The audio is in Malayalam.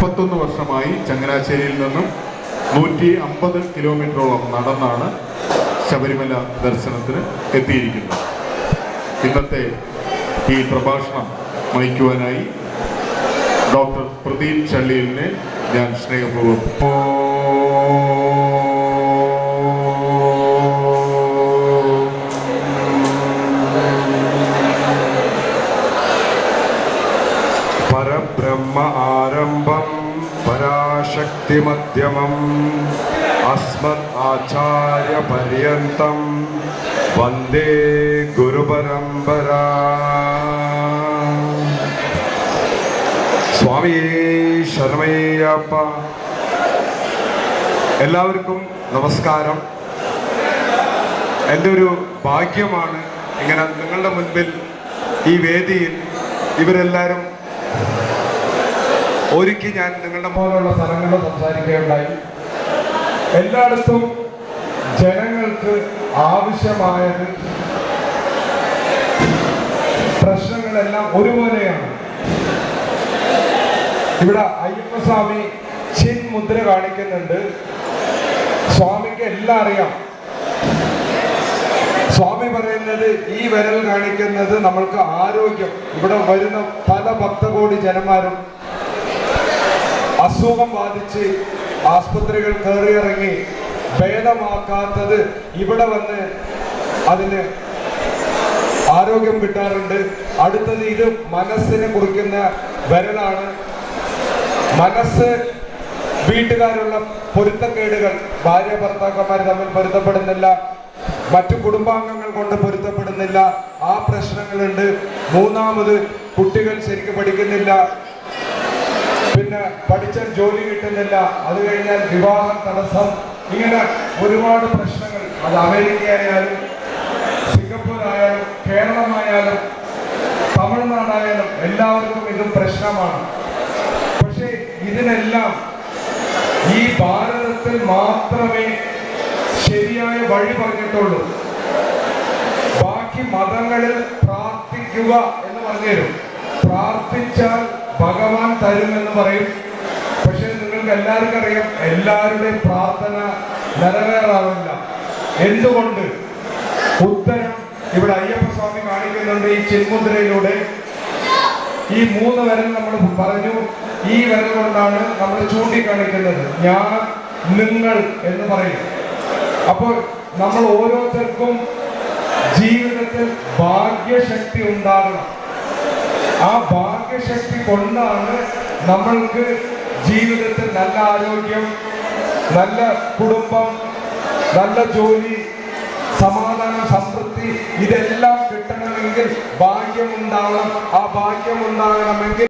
31 വർഷമായി ചങ്ങനാശ്ശേരിയിൽ നിന്നും 150 കിലോമീറ്ററോളം നടന്നാണ് ശബരിമല ദർശനത്തിന് എത്തിയിരിക്കുന്നത്. ഇന്നത്തെ ഈ പ്രഭാഷണം നയിക്കുവാനായി ഡോക്ടർ പ്രദീപ് ചള്ളിയിലിനെ ഞാൻ സ്നേഹപൂർവ്വം പരബ്രഹ്മ ആരംഭം പരാശക്തി മധ്യമം അസ്മദ് ആചാര്യ പര്യന്തം വന്ദേ ഗുരുപരമ്പര. സ്വാമി ശരണമയ്യപ്പ. എല്ലാവർക്കും നമസ്കാരം. എൻ്റെ ഒരു ഭാഗ്യമാണ് ഇങ്ങനെ നിങ്ങളുടെ മുൻപിൽ ഈ വേദിയിൽ ഇവരെല്ലാവരും ഒരുക്കി ഞാൻ നിങ്ങളുടെ പോലുള്ള സ്ഥലങ്ങളിൽ സംസാരിക്കുകയുണ്ടായി. എല്ലായിടത്തും ജനങ്ങൾക്ക് ആവശ്യമായത് പ്രശ്നങ്ങളെല്ലാം ഒരുപോലെയാണ്. ഇവിടെ അയ്യപ്പസ്വാമി ചിൻ മുദ്ര കാണിക്കുന്നുണ്ട്. സ്വാമിക്ക് എല്ലാം അറിയാം. സ്വാമി പറയുന്നത് ഈ വിരൽ കാണിക്കുന്നത് നമ്മൾക്ക് ആരോഗ്യം. ഇവിടെ വരുന്ന പല ഭക്തകോടി ജനന്മാരും അസുഖം ബാധിച്ച് ആസ്പത്രികൾ കയറിയിറങ്ങി ഭേദമാക്കാത്തത് ഇവിടെ വന്ന് അതിന് ആരോഗ്യം കിട്ടാറുണ്ട്. അടുത്തത് ഇത് മനസ്സിനെ കുറിക്കുന്ന വിരലാണ്. മനസ്സ് വീട്ടുകാരുള്ള പൊരുത്തക്കേടുകൾ, ഭാര്യ ഭർത്താക്കന്മാർ തമ്മിൽ പൊരുത്തപ്പെടുന്നില്ല, മറ്റു കുടുംബാംഗങ്ങൾ കൊണ്ട് പൊരുത്തപ്പെടുന്നില്ല, ആ പ്രശ്നങ്ങളുണ്ട്. മൂന്നാമത് കുട്ടികൾ ശരിക്കും പഠിക്കുന്നില്ല, പിന്നെ പഠിച്ച ജോലി കിട്ടുന്നില്ല, അത് കഴിഞ്ഞാൽ വിവാഹ തടസ്സം, ഇങ്ങനെ ഒരുപാട് പ്രശ്നങ്ങൾ. അത് അമേരിക്കയായാലും സിംഗപ്പൂരായാലും കേരളമായാലും തമിഴ്നാടായാലും എല്ലാവർക്കും ഇത് പ്രശ്നമാണ്. പക്ഷേ ഇതിനെല്ലാം ഈ ഭാരതത്തിൽ മാത്രമേ ശരിയായ വഴി പറഞ്ഞിട്ടുള്ളൂ. ബാക്കി മതങ്ങളിൽ പ്രാർത്ഥിക്കുക എന്ന് പറഞ്ഞുതരും. പ്രാർത്ഥിച്ചാൽ ഭഗവാൻ തരുമെന്ന് പറയും. പക്ഷെ നിങ്ങൾക്ക് എല്ലാവർക്കും അറിയാം, എല്ലാവരുടെയും പ്രാർത്ഥന നിറവേറാറില്ല. എന്തുകൊണ്ട്? ഉത്തരം ഇവിടെ അയ്യപ്പസ്വാമി കാണിക്കുന്നുണ്ട്. ഈ ചിന്മുദ്രയിലൂടെ ഈ 3 വിരൽ നമ്മൾ പറഞ്ഞു. ഈ വിരൽ കൊണ്ടാണ് നമ്മൾ ചൂണ്ടിക്കാണിക്കുന്നത്. ഞാൻ, നിങ്ങൾ എന്ന് പറയും. അപ്പോൾ നമ്മൾ ഓരോരുത്തർക്കും ജീവിതത്തിൽ ഭാഗ്യശക്തി ഉണ്ടാകണം. ആ ഭാഗ്യശക്തി കൊണ്ടാണ് നമ്മൾക്ക് ജീവിതത്തിൽ നല്ല ആരോഗ്യം, നല്ല കുടുംബം, നല്ല ജോലി, സമാധാനം, സംതൃപ്തി ഇതെല്ലാം കിട്ടണമെങ്കിൽ ഭാഗ്യമുണ്ടാകണം. ആ ഭാഗ്യമുണ്ടാകണമെങ്കിൽ